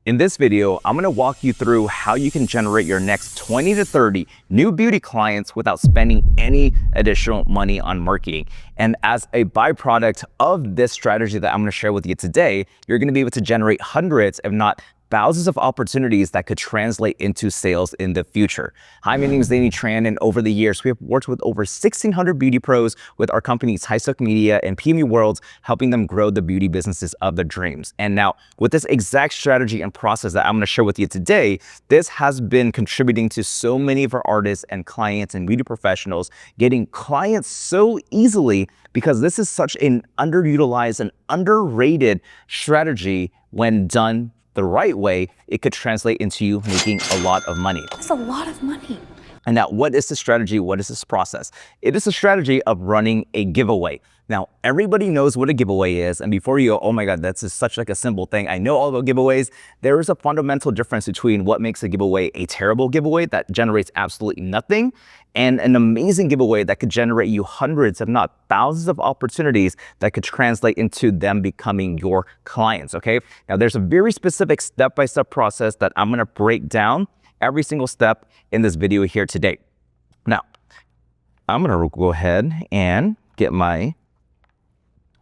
In this video, I'm gonna walk you through how you can generate your next 20 to 30 new beauty clients without spending any additional money on marketing. And as a byproduct of this strategy that I'm gonna share with you today, you're gonna be able to generate hundreds, if not thousands of opportunities that could translate into sales in the future. Hi, my name is Danny Tran, and over the years, we have worked with over 1,600 beauty pros with our companies High Silk Media and PMU Worlds, helping them grow the beauty businesses of their dreams. And now, with this exact strategy and process that I'm gonna share with you today, this has been contributing to so many of our artists and clients and beauty professionals getting clients so easily because this is such an underutilized and underrated strategy. When done the right way, it could translate into you making a lot of money. That's a lot of money. And now, what is the strategy? What is this process? It is a strategy of running a giveaway. Now, everybody knows what a giveaway is. And before you go, oh my God, that's just such like a simple thing. I know all about giveaways. There is a fundamental difference between what makes a giveaway a terrible giveaway that generates absolutely nothing and an amazing giveaway that could generate you hundreds, if not thousands of opportunities that could translate into them becoming your clients, okay? Now, there's a very specific step-by-step process that I'm gonna break down every single step in this video here today. Now, I'm gonna go ahead and get my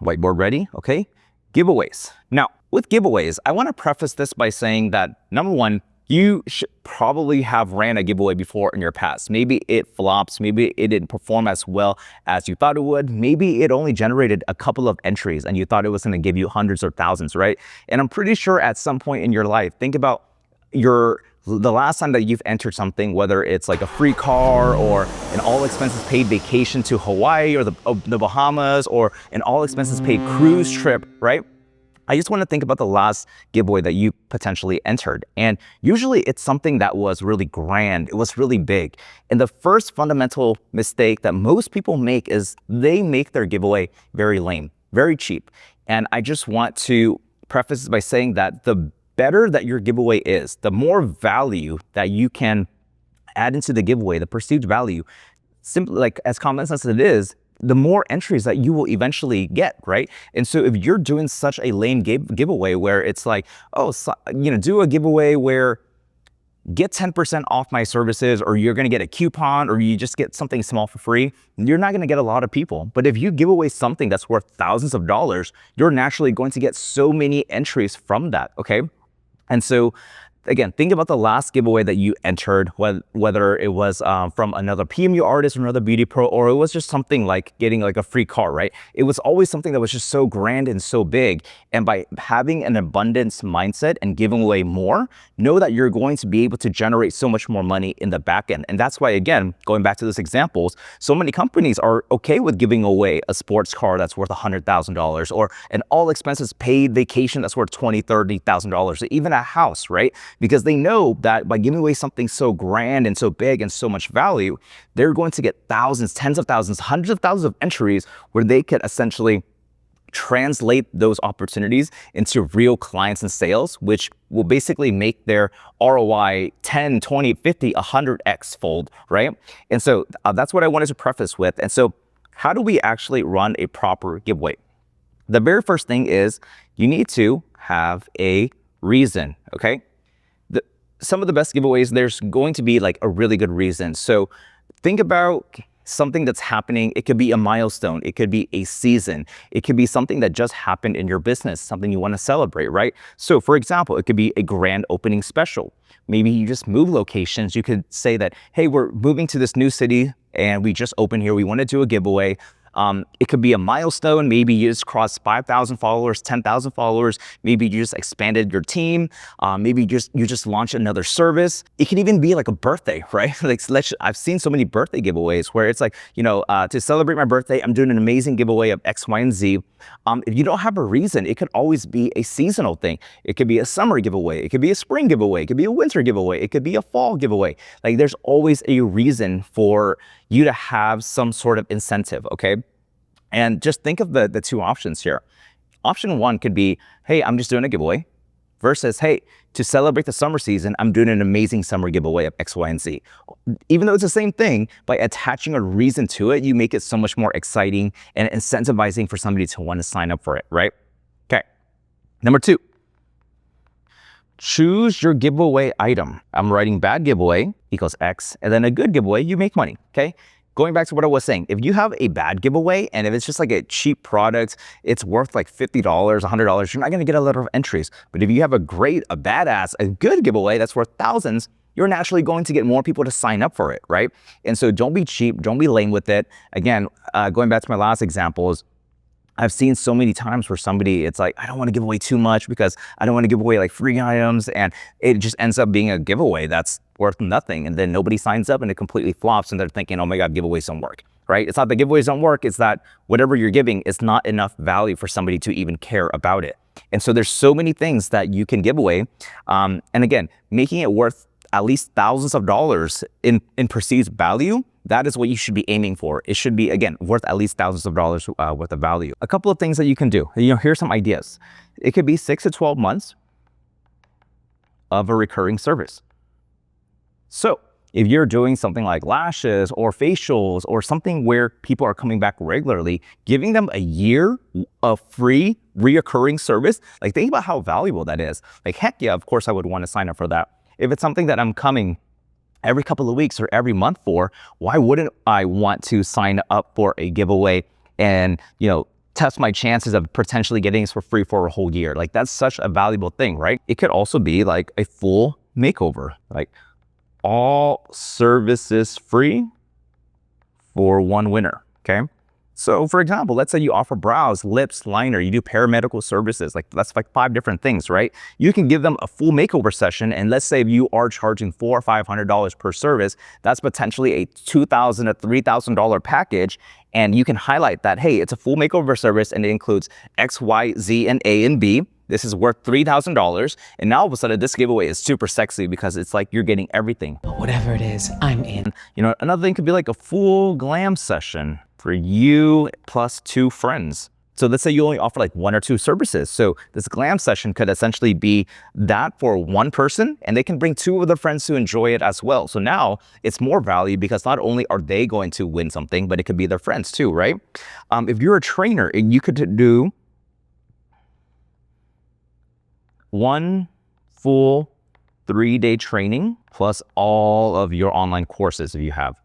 whiteboard ready, okay? Giveaways. Now, with giveaways, I wanna preface this by saying that, number one, you should probably have ran a giveaway before in your past. Maybe it flops, maybe it didn't perform as well as you thought it would. Maybe it only generated a couple of entries and you thought it was gonna give you hundreds or thousands, right? And I'm pretty sure at some point in your life, think about the last time that you've entered something, whether it's like a free car or an all expenses paid vacation to Hawaii or the Bahamas or an all expenses paid cruise trip, right? I just want to think about the last giveaway that you potentially entered. And usually it's something that was really grand. It was really big. And the first fundamental mistake that most people make is they make their giveaway very lame, very cheap. And I just want to preface this by saying that the better that your giveaway is, the more value that you can add into the giveaway, the perceived value, simply like as common sense as it is, the more entries that you will eventually get, right? And so if you're doing such a lame giveaway where it's like, oh, so, do a giveaway where get 10% off my services, or you're gonna get a coupon, or you just get something small for free, you're not gonna get a lot of people. But if you give away something that's worth thousands of dollars, you're naturally going to get so many entries from that, okay? And so, again, think about the last giveaway that you entered, whether it was from another PMU artist or another beauty pro, or it was just something like getting like a free car, right? It was always something that was just so grand and so big. And by having an abundance mindset and giving away more, know that you're going to be able to generate so much more money in the back end. And that's why, again, going back to those examples, so many companies are okay with giving away a sports car that's worth $100,000 or an all expenses paid vacation that's worth $20,000, $30,000, even a house, right? Because they know that by giving away something so grand and so big and so much value, they're going to get thousands, tens of thousands, hundreds of thousands of entries where they could essentially translate those opportunities into real clients and sales, which will basically make their ROI 10, 20, 50, 100x fold, right? And so that's what I wanted to preface with. And so how do we actually run a proper giveaway? The very first thing is you need to have a reason, okay? Some of the best giveaways, there's going to be like a really good reason. So think about something that's happening. It could be a milestone. It could be a season. It could be something that just happened in your business, something you want to celebrate, right? So for example, it could be a grand opening special. Maybe you just move locations. You could say that, hey, we're moving to this new city and we just opened here. We want to do a giveaway. It could be a milestone. Maybe you just crossed 5,000 followers, 10,000 followers. Maybe you just expanded your team. Maybe you just launched another service. It can even be like a birthday, right? I've seen so many birthday giveaways where it's like, to celebrate my birthday, I'm doing an amazing giveaway of X, Y, and Z. If you don't have a reason, it could always be a seasonal thing. It could be a summer giveaway. It could be a spring giveaway. It could be a winter giveaway. It could be a fall giveaway. Like there's always a reason for you to have some sort of incentive, okay? And just think of the two options here. Option one could be, hey, I'm just doing a giveaway, versus, hey, to celebrate the summer season, I'm doing an amazing summer giveaway of X, Y, and Z. Even though it's the same thing, by attaching a reason to it, you make it so much more exciting and incentivizing for somebody to want to sign up for it, right? Okay. Number two, choose your giveaway item. I'm writing bad giveaway equals X, and then a good giveaway, you make money, okay? Going back to what I was saying, if you have a bad giveaway and if it's just like a cheap product, it's worth like $50, $100, you're not gonna get a lot of entries. But if you have a badass, a good giveaway that's worth thousands, you're naturally going to get more people to sign up for it, right? And so don't be cheap, don't be lame with it. Again, going back to my last examples, I've seen so many times where somebody, it's like, I don't want to give away too much because I don't want to give away like free items, and it just ends up being a giveaway that's worth nothing, and then nobody signs up and it completely flops and they're thinking, oh my God, giveaways don't work, right? It's not that giveaways don't work, it's that whatever you're giving is not enough value for somebody to even care about it. And so there's so many things that you can give away. And again, making it worth at least thousands of dollars in perceived value, that is what you should be aiming for. It should be, again, worth at least thousands of dollars worth of value. A couple of things that you can do. Here's some ideas. It could be 6 to 12 months of a recurring service. So if you're doing something like lashes or facials or something where people are coming back regularly, giving them a year of free reoccurring service, like think about how valuable that is. Like, heck yeah, of course I would want to sign up for that. If it's something that I'm coming every couple of weeks or every month for, why wouldn't I want to sign up for a giveaway and, test my chances of potentially getting this for free for a whole year? Like, that's such a valuable thing, right? It could also be like a full makeover, like all services free for one winner, okay? So for example, let's say you offer brows, lips, liner, you do paramedical services, like that's like 5 different things, right? You can give them a full makeover session, and let's say if you are charging $400 or $500 per service, that's potentially a $2,000 to $3,000 package, and you can highlight that, hey, it's a full makeover service and it includes X, Y, Z, and A and B. This is worth $3,000, and now all of a sudden this giveaway is super sexy because it's like you're getting everything. Whatever it is, I'm in. Another thing could be like a full glam session for you plus 2 friends. So let's say you only offer like 1 or 2 services. So this glam session could essentially be that for one person, and they can bring 2 of their friends to enjoy it as well. So now it's more value because not only are they going to win something, but it could be their friends too, right? If you're a trainer, you could do 1 full 3-day training plus all of your online courses if you have,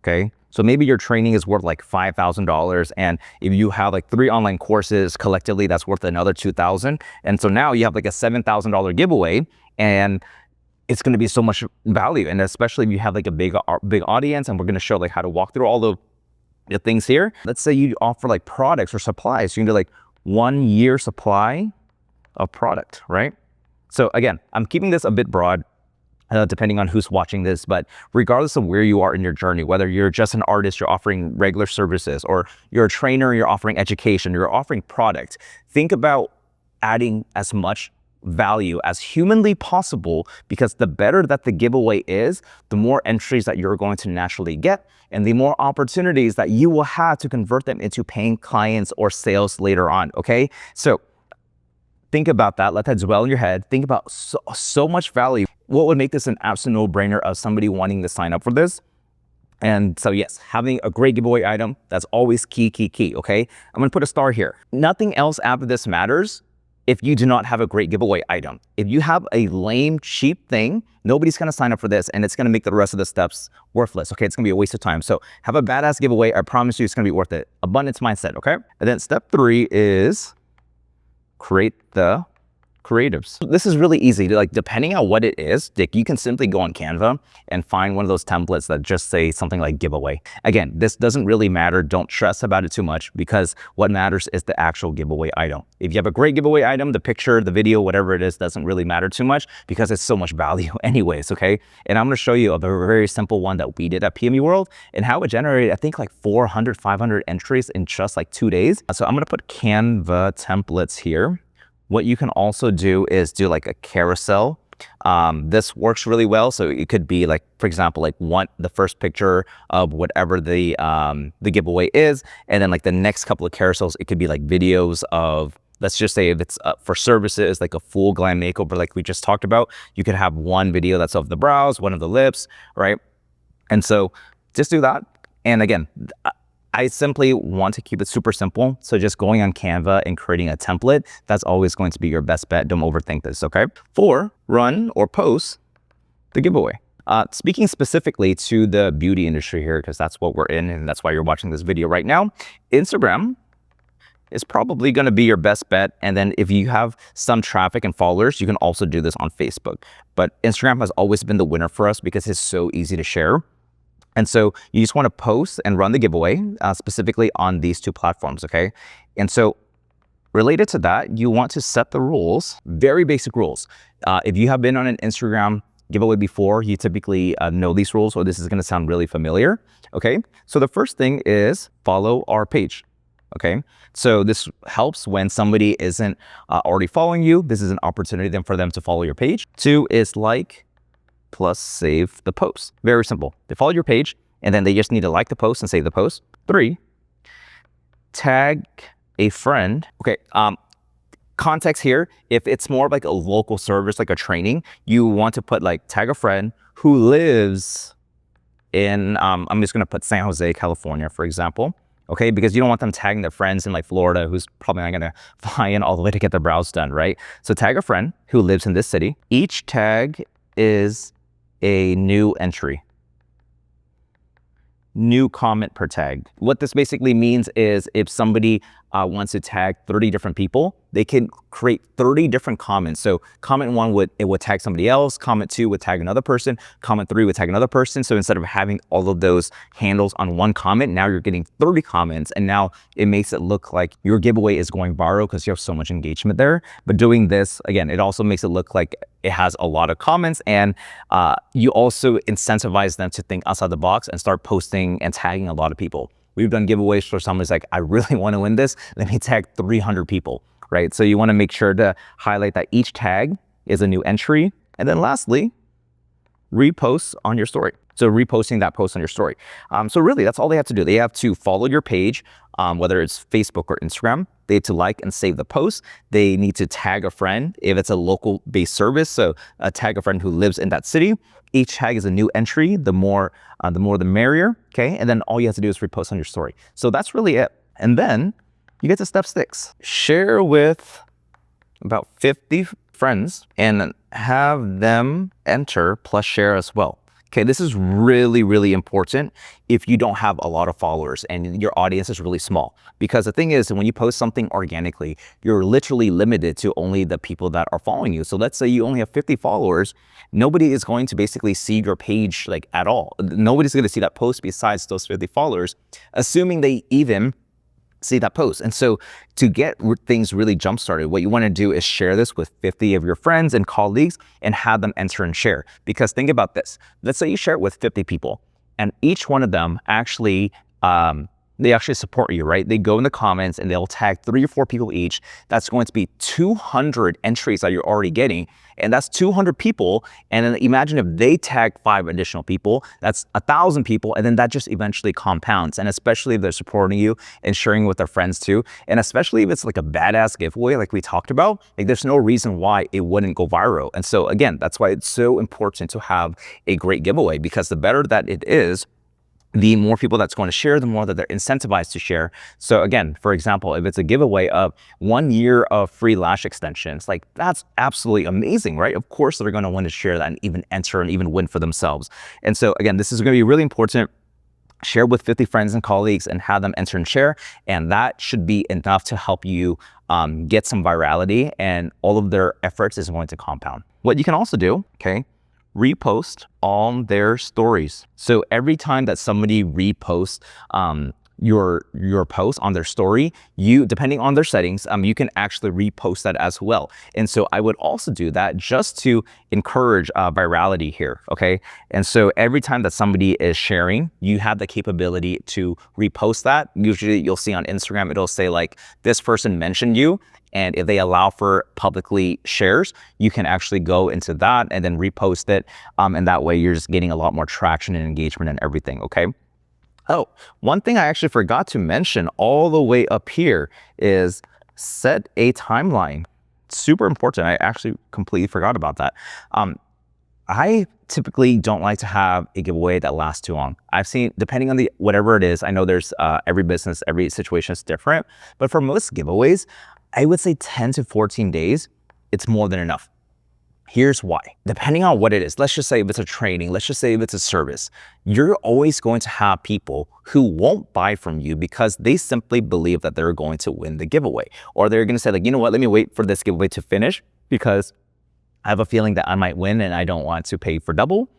okay? So maybe your training is worth like $5,000, and if you have like 3 online courses collectively, that's worth another $2,000. And so now you have like a $7,000 giveaway, and it's going to be so much value. And especially if you have like a big audience, and we're going to show like how to walk through all the things here. Let's say you offer like products or supplies. You can do like 1 year supply of product, right? So again, I'm keeping this a bit broad, depending on who's watching this, but regardless of where you are in your journey, whether you're just an artist, you're offering regular services, or you're a trainer, you're offering education, you're offering product, think about adding as much value as humanly possible, because the better that the giveaway is, the more entries that you're going to naturally get, and the more opportunities that you will have to convert them into paying clients or sales later on, okay? So think about that. Let that dwell in your head. Think about so much value. What would make this an absolute no-brainer of somebody wanting to sign up for this? And so yes, having a great giveaway item, that's always key, okay? I'm gonna put a star here. Nothing else after this matters if you do not have a great giveaway item. If you have a lame, cheap thing, nobody's gonna sign up for this, and it's gonna make the rest of the steps worthless, okay? It's gonna be a waste of time. So have a badass giveaway. I promise you it's gonna be worth it. Abundance mindset, okay? And then step 3 is create the creatives. This is really easy to, like, depending on what it is, you can simply go on Canva and find one of those templates that just say something like giveaway. Again, this doesn't really matter. Don't stress about it too much, because what matters is the actual giveaway item. If you have a great giveaway item, the picture, the video, whatever it is, doesn't really matter too much because it's so much value anyways, okay? And I'm gonna show you a very simple one that we did at PMU World and how it generated, I think, like 400, 500 entries in just like 2 days. So I'm gonna put Canva templates here. What you can also do is do like a carousel. This works really well. So it could be like, for example, like the first picture of whatever the giveaway is, and then like the next couple of carousels, it could be like videos of, let's just say if it's for services, like a full glam makeover like we just talked about, you could have one video that's of the brows, one of the lips, right? And so just do that. And again, I simply want to keep it super simple. So just going on Canva and creating a template, that's always going to be your best bet. Don't overthink this, okay? 4, run or post the giveaway. Speaking specifically to the beauty industry here, because that's what we're in and that's why you're watching this video right now, Instagram is probably going to be your best bet. And then if you have some traffic and followers, you can also do this on Facebook. But Instagram has always been the winner for us because it's so easy to share. And so you just want to post and run the giveaway specifically on these 2 platforms, okay? And so related to that, you want to set the rules, very basic rules. If you have been on an Instagram giveaway before, you typically know these rules, or this is going to sound really familiar, okay? So the first thing is follow our page. Okay, so this helps when somebody isn't already following you. This is an opportunity then for them to follow your page. 2 is like plus save the post. Very simple. They follow your page and then they just need to like the post and save the post. 3, tag a friend. Okay, context here, if it's more like a local service, like a training, you want to put like tag a friend who lives in, I'm just gonna put San Jose, California, for example. Okay, because you don't want them tagging their friends in like Florida who's probably not gonna fly in all the way to get their brows done, right? So tag a friend who lives in this city. Each tag is a new entry. New comment per tag. What this basically means is if somebody wants to tag 30 different people, they can create 30 different comments. So comment 1 would tag somebody else, comment 2 would tag another person, comment 3 would tag another person. So instead of having all of those handles on one comment, now you're getting 30 comments, and now it makes it look like your giveaway is going viral because you have so much engagement there. But doing this, again, it also makes it look like it has a lot of comments, and you also incentivize them to think outside the box and start posting and tagging a lot of people. We've done giveaways for somebody's like, I really want to win this. Let me tag 300 people, right? So you want to make sure to highlight that each tag is a new entry. And then lastly, repost on your story. So reposting that post on your story. So really, that's all they have to do. They have to follow your page, whether it's Facebook or Instagram. They have to like and save the post. They need to tag a friend if it's a local-based service. So tag a friend who lives in that city. Each tag is a new entry. The more the merrier. Okay, and then all you have to do is repost on your story. So that's really it. And then you get to step 6. Share with about 50 friends and have them enter plus share as well. Okay, this is really, really important if you don't have a lot of followers and your audience is really small. Because the thing is, when you post something organically, you're literally limited to only the people that are following you. So let's say you only have 50 followers, nobody is going to basically see your page like at all. Nobody's going to see that post besides those 50 followers, assuming they even see that post. And so to get things really jump started, what you want to do is share this with 50 of your friends and colleagues and have them enter and share. Because think about this. Let's say you share it with 50 people and each one of them actually, they actually support you, right? They go in the comments and they'll tag 3 or 4 people each. That's going to be 200 entries that you're already getting. And that's 200 people. And then imagine if they tag 5 additional people, that's 1,000 people. And then that just eventually compounds. And especially if they're supporting you and sharing with their friends too. And especially if it's like a badass giveaway, like we talked about, like there's no reason why it wouldn't go viral. And so again, that's why it's so important to have a great giveaway, because the better that it is, the more people that's going to share, the more that they're incentivized to share. So again, for example, if it's a giveaway of 1 year of free lash extensions, like that's absolutely amazing, right? Of course, they're going to want to share that and even enter and even win for themselves. And so again, this is going to be really important. Share with 50 friends and colleagues and have them enter and share. And that should be enough to help you get some virality, and all of their efforts is going to compound. What you can also do, okay, repost on their stories. So every time that somebody reposts your post on their story, you, depending on their settings, you can actually repost that as well. And so I would also do that just to encourage virality here, okay? And so every time that somebody is sharing, you have the capability to repost that. Usually you'll see on Instagram, it'll say like, this person mentioned you. And if they allow for publicly shares, you can actually go into that and then repost it. And that way you're just getting a lot more traction and engagement and everything, okay? Oh, one thing I actually forgot to mention all the way up here is set a timeline. Super important. I actually completely forgot about that. I typically don't like to have a giveaway that lasts too long. I've seen, depending on the whatever it is, I know there's every business, every situation is different, but for most giveaways, I would say 10 to 14 days, it's more than enough. Here's why. Depending on what it is, let's just say if it's a training, let's just say if it's a service, you're always going to have people who won't buy from you because they simply believe that they're going to win the giveaway. Or they're going to say like, you know what, let me wait for this giveaway to finish because I have a feeling that I might win and I don't want to pay for double.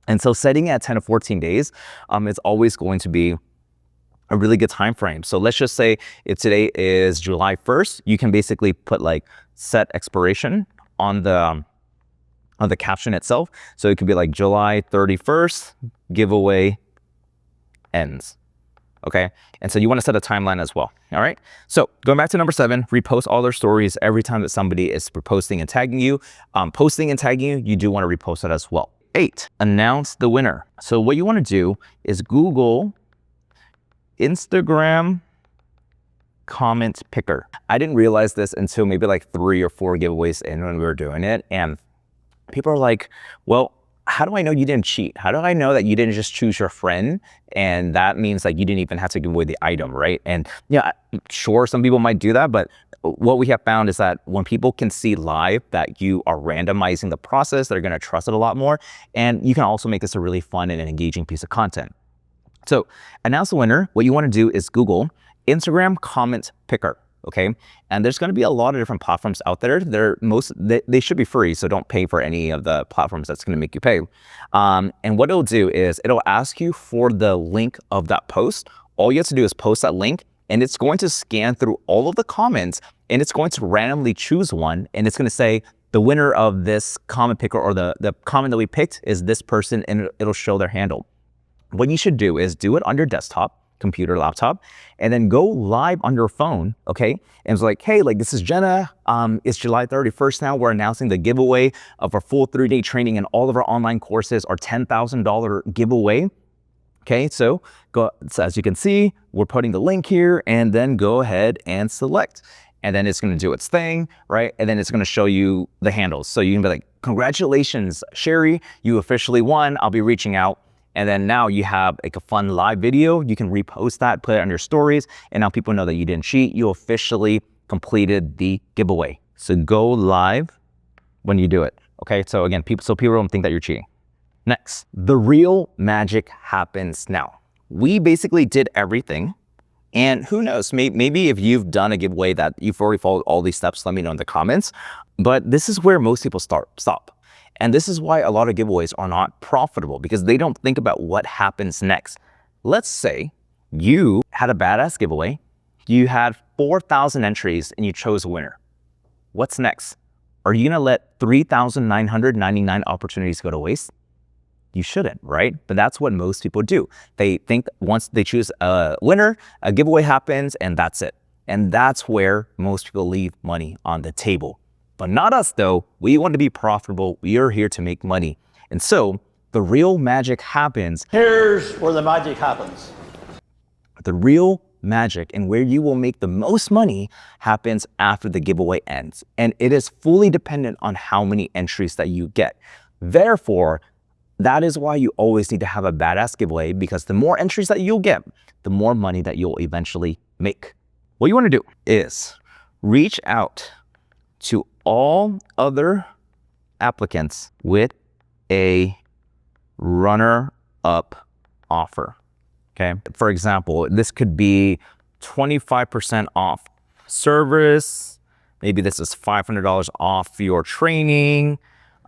And so setting at 10 to 14 days is always going to be a really good time frame. So let's just say if today is July 1st, you can basically put like set expiration on the caption itself. So it could be like July 31st, giveaway ends. Okay. And so you want to set a timeline as well. All right. So going back to number 7, repost all their stories every time that somebody is posting and tagging you. Posting and tagging you, you do want to repost it as well. 8, announce the winner. So what you want to do is Google Instagram comment picker. I didn't realize this until maybe like 3 or 4 giveaways in when we were doing it. And people are like, well, how do I know you didn't cheat? How do I know that you didn't just choose your friend? And that means like you didn't even have to give away the item, right? And yeah, sure, some people might do that, but what we have found is that when people can see live that you are randomizing the process, they're gonna trust it a lot more. And you can also make this a really fun and an engaging piece of content. So announce the winner. What you wanna do is Google Instagram comment picker. Okay, and there's going to be a lot of different platforms out there. They should be free, so don't pay for any of the platforms that's going to make you pay. And what it'll do is it'll ask you for the link of that post. All you have to do is post that link, and it's going to scan through all of the comments, and it's going to randomly choose one, and it's going to say the winner of this comment picker or the comment that we picked is this person, and it'll show their handle. What you should do is do it on your desktop, computer, laptop, and then go live on your phone, okay? And it's like, hey, like this is Jenna. It's July 31st now. We're announcing the giveaway of our full 3-day training and all of our online courses, our $10,000 giveaway. Okay, so as you can see, we're putting the link here and then go ahead and select. And then it's gonna do its thing, right? And then it's gonna show you the handles. So you can be like, congratulations, Sherry, you officially won. I'll be reaching out. And then now you have like a fun live video. You can repost that, put it on your stories, and now people know that you didn't cheat. You officially completed the giveaway. So go live when you do it. Okay, so again, people don't think that you're cheating. Next, the real magic happens now. We basically did everything. And who knows, maybe if you've done a giveaway that you've already followed all these steps, let me know in the comments. But this is where most people stop. And this is why a lot of giveaways are not profitable because they don't think about what happens next. Let's say you had a badass giveaway, you had 4,000 entries and you chose a winner. What's next? Are you gonna let 3,999 opportunities go to waste? You shouldn't, right? But that's what most people do. They think once they choose a winner, a giveaway happens and that's it. And that's where most people leave money on the table. But not us though. We want to be profitable. We are here to make money. And so the real magic happens. Here's where the magic happens. The real magic and where you will make the most money happens after the giveaway ends. And it is fully dependent on how many entries that you get. Therefore, that is why you always need to have a badass giveaway because the more entries that you'll get, the more money that you'll eventually make. What you want to do is reach out to all other applicants with a runner-up offer, okay? For example, this could be 25% off service. Maybe this is $500 off your training.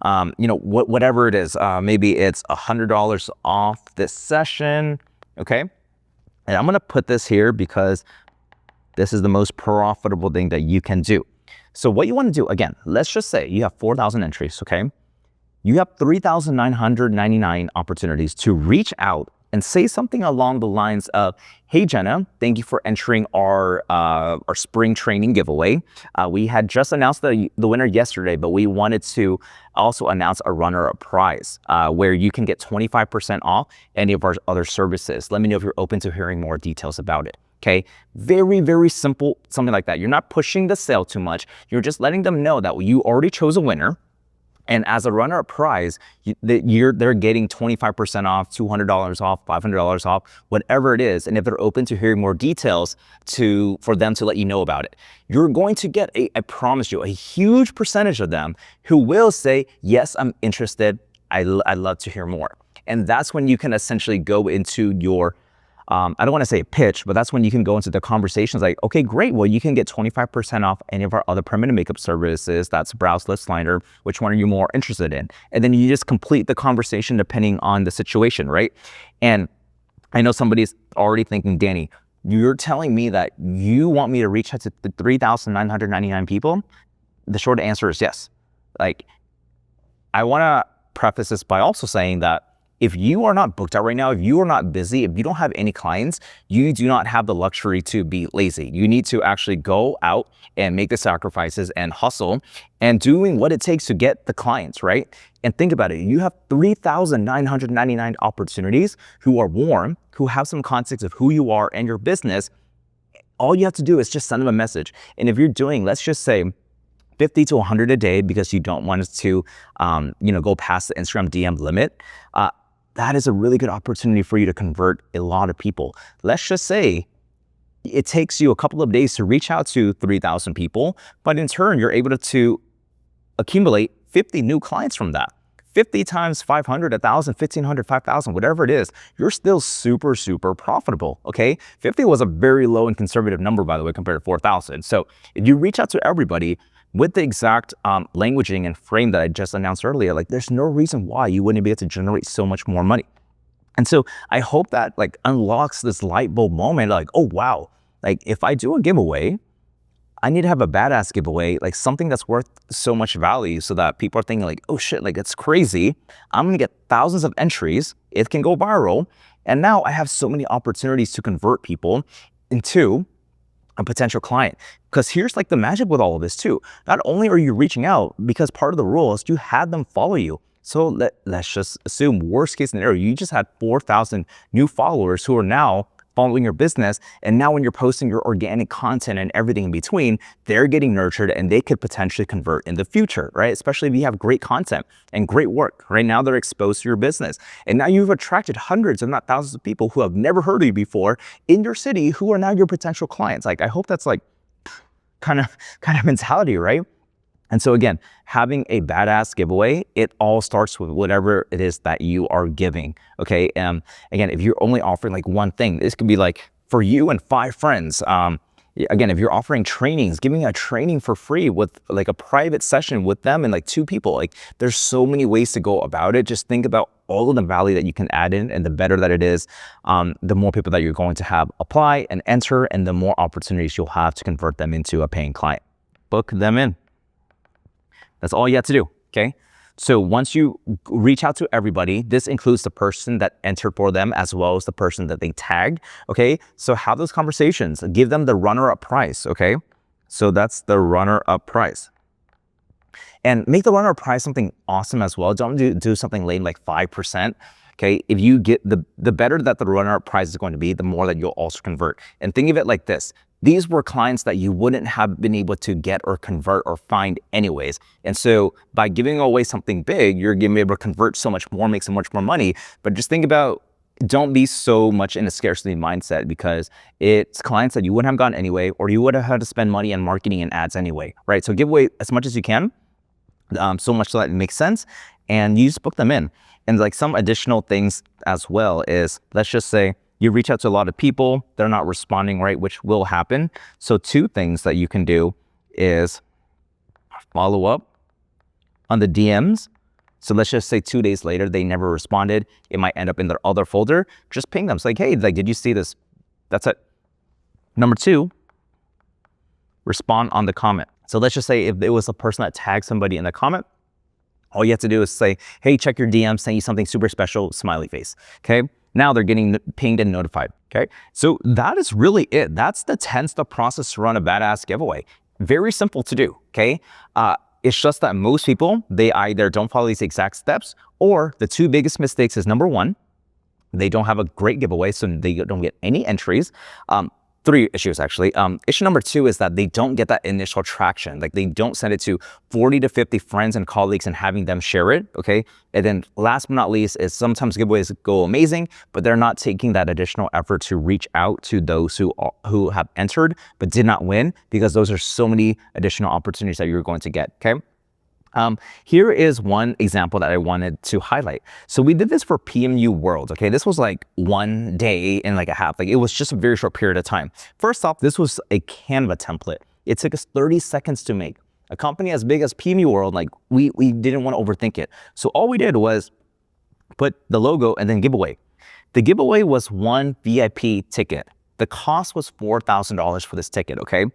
Whatever it is. Maybe it's $100 off this session, okay? And I'm gonna put this here because this is the most profitable thing that you can do. So what you want to do, again, let's just say you have 4,000 entries, okay? You have 3,999 opportunities to reach out and say something along the lines of, hey, Jenna, thank you for entering our spring training giveaway. We had just announced the winner yesterday, but we wanted to also announce a runner-up prize where you can get 25% off any of our other services. Let me know if you're open to hearing more details about it. Okay, very, very simple, something like that. You're not pushing the sale too much. You're just letting them know that you already chose a winner And as a runner-up prize, they're getting 25% off, $200 off, $500 off, whatever it is. And if they're open to hearing more details for them to let you know about it, you're going to get, I promise you, a huge percentage of them who will say, yes, I'm interested. I'd love to hear more. And that's when you can essentially go into your I don't want to say pitch, but that's when you can go into the conversations like, okay, great. Well, you can get 25% off any of our other permanent makeup services. That's brows, lips, liner. Which one are you more interested in? And then you just complete the conversation depending on the situation, right? And I know somebody's already thinking, Danny, you're telling me that you want me to reach out to the 3,999 people? The short answer is yes. Like, I want to preface this by also saying that if you are not booked out right now, if you are not busy, if you don't have any clients, you do not have the luxury to be lazy. You need to actually go out and make the sacrifices and hustle and doing what it takes to get the clients, right? And think about it. You have 3,999 opportunities who are warm, who have some context of who you are and your business. All you have to do is just send them a message. And if you're doing, let's just say, 50 to 100 a day because you don't want it to, go past the Instagram DM limit, that is a really good opportunity for you to convert a lot of people. Let's just say it takes you a couple of days to reach out to 3,000 people, but in turn, you're able to accumulate 50 new clients from that. 50 times 500, 1,000, 1,500, 5,000, whatever it is, you're still super, super profitable, okay? 50 was a very low and conservative number, by the way, compared to 4,000. So if you reach out to everybody, with the exact languaging and frame that I just announced earlier, like there's no reason why you wouldn't be able to generate so much more money. And so I hope that like unlocks this light bulb moment, like, oh wow, like if I do a giveaway, I need to have a badass giveaway, like something that's worth so much value so that people are thinking like, oh shit, like it's crazy. I'm gonna get thousands of entries, it can go viral. And now I have so many opportunities to convert people into a potential client. Because here's like the magic with all of this too. Not only are you reaching out, because part of the rule is you had them follow you. So let's just assume worst case scenario, you just had 4,000 new followers who are now following your business. And now when you're posting your organic content and everything in between, they're getting nurtured and they could potentially convert in the future, right? Especially if you have great content and great work. Right now they're exposed to your business. And now you've attracted hundreds, if not thousands of people who have never heard of you before in your city who are now your potential clients. Like, I hope that's like kind of mentality, right? And so again, having a badass giveaway, it all starts with whatever it is that you are giving, okay? Again, if you're only offering like one thing, this could be like for you and 5 friends. Again, if you're offering trainings, giving a training for free with like a private session with them and like 2 people, like there's so many ways to go about it. Just think about all of the value that you can add in, and the better that it is, the more people that you're going to have apply and enter, and the more opportunities you'll have to convert them into a paying client. Book them in. That's all you have to do, okay? So once you reach out to everybody, this includes the person that entered for them as well as the person that they tagged, okay? So have those conversations, give them the runner-up price, okay? So that's the runner-up price. And make the runner-up price something awesome as well. Don't do something lame like 5%. Okay, if you get the better that the runner-up price is going to be, the more that you'll also convert. And think of it like this. These were clients that you wouldn't have been able to get or convert or find anyways. And so by giving away something big, you're going to be able to convert so much more, make so much more money. But just think about, don't be so much in a scarcity mindset, because it's clients that you wouldn't have gotten anyway, or you would have had to spend money on marketing and ads anyway, right? So give away as much as you can, so much so that it makes sense, and you just book them in. And like some additional things as well is, let's just say you reach out to a lot of people, they're not responding, right? Which will happen. So 2 things that you can do is follow up on the DMs. So let's just say 2 days later, they never responded. It might end up in their other folder. Just ping them. It's like, hey, like, did you see this? That's it. Number 2, respond on the comment. So let's just say if it was a person that tagged somebody in the comment, all you have to do is say, hey, check your DM, send you something super special, smiley face, okay? Now they're getting pinged and notified, okay? So that is really it. That's the 10-step process to run a badass giveaway. Very simple to do, okay? It's just that most people, they either don't follow these exact steps, or the 2 biggest mistakes is, number 1, they don't have a great giveaway, so they don't get any entries. three issues actually. Issue number two is that they don't get that initial traction. Like they don't send it to 40 to 50 friends and colleagues and having them share it, okay? And then last but not least is sometimes giveaways go amazing, but they're not taking that additional effort to reach out to those who have entered but did not win, because those are so many additional opportunities that you're going to get, okay? Here is one example that I wanted to highlight. So we did this for PMU World, okay? This was like 1 day and like a half. Like it was just a very short period of time. First off, this was a Canva template. It took us 30 seconds to make. A company as big as PMU World, like we didn't want to overthink it. So all we did was put the logo and then giveaway. The giveaway was one VIP ticket. The cost was $4,000 for this ticket, okay?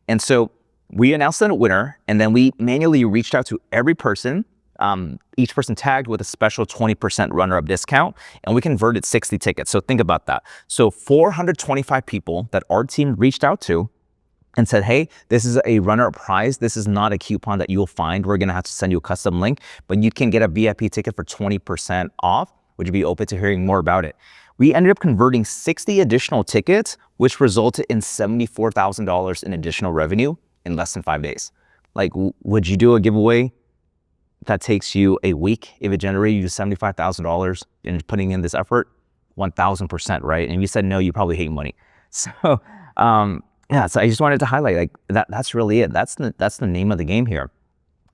And so we announced the winner, and then we manually reached out to every person, each person tagged with a special 20% runner-up discount, and we converted 60 tickets. So think about that. So 425 people that our team reached out to and said, hey, this is a runner-up prize. This is not a coupon that you'll find. We're gonna have to send you a custom link, but you can get a VIP ticket for 20% off. Would you be open to hearing more about it? We ended up converting 60 additional tickets, which resulted in $74,000 in additional revenue in less than 5 days. Like, would you do a giveaway that takes you a week if it generated you $75,000 in putting in this effort? 1,000%, right? And if you said no, you probably hate money. So, yeah, so I just wanted to highlight like that's really it. That's the name of the game here.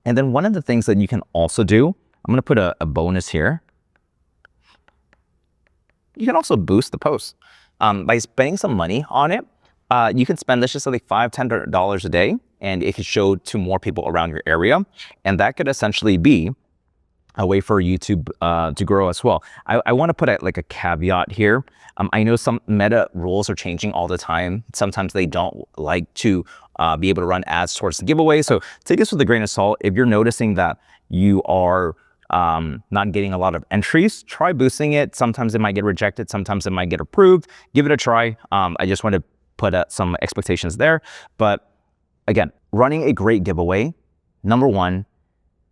And then one of the things that you can also do, I'm gonna put a bonus here. You can also boost the post by spending some money on it. You can spend, let's just say like $5, $10 a day, and it could show to more people around your area. And that could essentially be a way for you to grow as well. I want to put like a caveat here. I know some meta rules are changing all the time. Sometimes they don't like to be able to run ads towards the giveaway. So take this with a grain of salt. If you're noticing that you are not getting a lot of entries, try boosting it. Sometimes it might get rejected. Sometimes it might get approved. Give it a try. I just want to put some expectations there. But again, running a great giveaway, number one,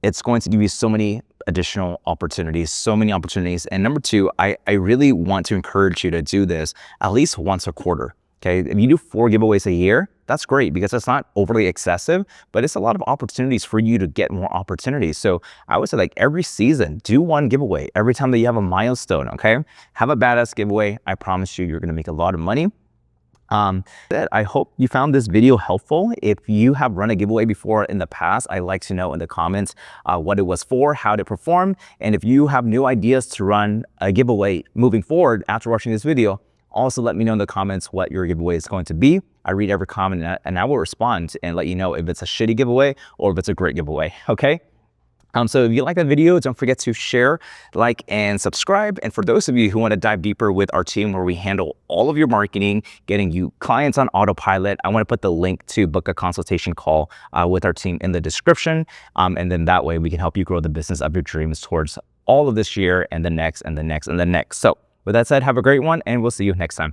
it's going to give you so many additional opportunities, so many opportunities. And number two, I really want to encourage you to do this at least once a quarter, okay? If you do 4 giveaways a year, that's great because it's not overly excessive, but it's a lot of opportunities for you to get more opportunities. So I would say like every season, do 1 giveaway. Every time that you have a milestone, okay? Have a badass giveaway. I promise you, you're gonna make a lot of money. I hope you found this video helpful. If you have run a giveaway before in the past, I'd like to know in the comments what it was for, how it performed, and if you have new ideas to run a giveaway moving forward after watching this video, also let me know in the comments what your giveaway is going to be. I read every comment and I will respond and let you know if it's a shitty giveaway or if it's a great giveaway, okay? So if you like that video, don't forget to share, like, and subscribe. And for those of you who want to dive deeper with our team where we handle all of your marketing, getting you clients on autopilot, I want to put the link to book a consultation call with our team in the description. And then that way we can help you grow the business of your dreams towards all of this year and the next and the next and the next. So with that said, have a great one and we'll see you next time.